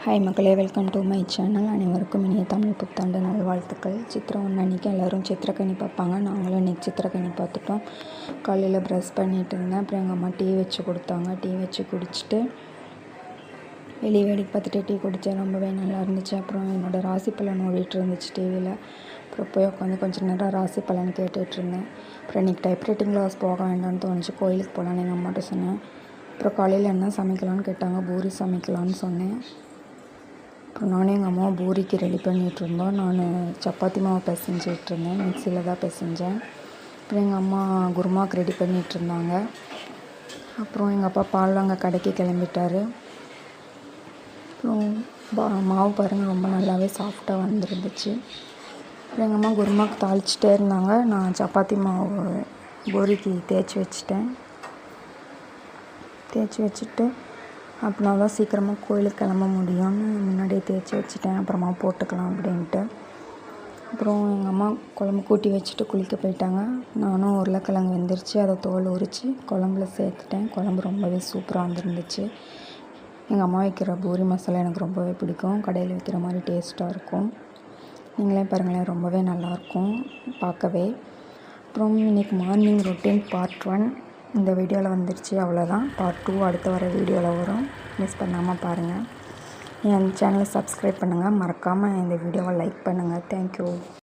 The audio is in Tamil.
ஹாய் மக்களே, வெல்கம் டு மை சேனல். அனைவருக்கும் இனிய தமிழ் புத்தாண்டு நல்வாழ்த்துக்கள். சித்திரை 1 அன்றைக்கி எல்லோரும் சித்திரக்கனி பார்ப்பாங்க. நாங்களும் இன்றைக்கி சித்திரக்கனி பார்த்துட்டோம். காலையில் ப்ரஷ் பண்ணிகிட்டு இருந்தேன். அப்புறம் எங்கள் அம்மா டீ வச்சு கொடுத்தாங்க. டீ வச்சு குடிச்சிட்டு வெளியே வேடிக்கை பார்த்துட்டு டீ குடித்தேன். ரொம்பவே நல்லா இருந்துச்சு. அப்புறம் என்னோடய ராசி பலன் ஓடிட்டு இருந்துச்சு டிவியில். அப்புறம் போய் உட்காந்து கொஞ்சம் நேரம் ராசி பலன் கேட்டுட்ருந்தேன். அப்புறம் இன்றைக்கி டைப்ரைட்டிங் கிளாஸ் போக வேண்டாம்னு தோணுச்சு. கோயிலுக்கு போகலான்னு எங்கள் அம்மாட்ட சொன்னேன். அப்புறம் காலையில் என்ன சமைக்கலான்னு கேட்டாங்க. பூரி சமைக்கலான்னு சொன்னேன். அப்புறம் நானும் எங்கள் அம்மாவும் பூரிக்கு ரெடி பண்ணிகிட்ருந்தோம். நான் சப்பாத்தி மாவு பிசைஞ்சிட்ருந்தேன். மிக்சியில் தான் பிசைஞ்சேன். அப்புறம் எங்கள் அம்மா குருமாவுக்கு ரெடி பண்ணிகிட்ருந்தாங்க. அப்புறம் எங்கள் அப்பா பால் வாங்க கடைக்கு கிளம்பிட்டார். அப்புறம் மாவு பாருங்கள், ரொம்ப நல்லாவே சாஃப்டாக வந்துருந்துச்சு. அப்புறம் எங்கள் அம்மா குருமாவுக்கு தாளிச்சிட்டே இருந்தாங்க. நான் சப்பாத்தி மாவு பூரிக்கு தேய்ச்சி வச்சுட்டு அப்படின்னா தான் சீக்கிரமாக கோயிலுக்கு கிளம்ப முடியும்னு முன்னாடியே தேய்ச்சி வச்சுட்டேன். அப்புறமா போட்டுக்கலாம் அப்படின்ட்டு. அப்புறம் எங்கள் அம்மா குழம்பு கூட்டி வச்சுட்டு குளிக்க போயிட்டாங்க. நானும் உருளைக்கிழங்கு வெந்துருச்சு, அதை தோல் உரித்து குழம்புல சேர்த்துட்டேன். குழம்பு ரொம்பவே சூப்பராக வந்துருந்துச்சு. எங்கள் அம்மா வைக்கிற பூரி மசாலா எனக்கு ரொம்பவே பிடிக்கும். கடையில் வைக்கிற மாதிரி டேஸ்ட்டாக இருக்கும். நீங்களே பாருங்களேன், ரொம்பவே நல்லாயிருக்கும் பார்க்கவே. அப்புறம் இன்றைக்கி மார்னிங் ரொட்டீன் பார்ட் 1 இந்த வீடியோவில் வந்துருச்சு. அவ்வளோதான். பார்ட் 2 அடுத்து வர வீடியோவில் வரும். மிஸ் பண்ணாமல் பாருங்கள். என் சேனலை சப்ஸ்கிரைப் பண்ணுங்கள். மறக்காமல் இந்த வீடியோவை லைக் பண்ணுங்கள். தேங்க்யூ.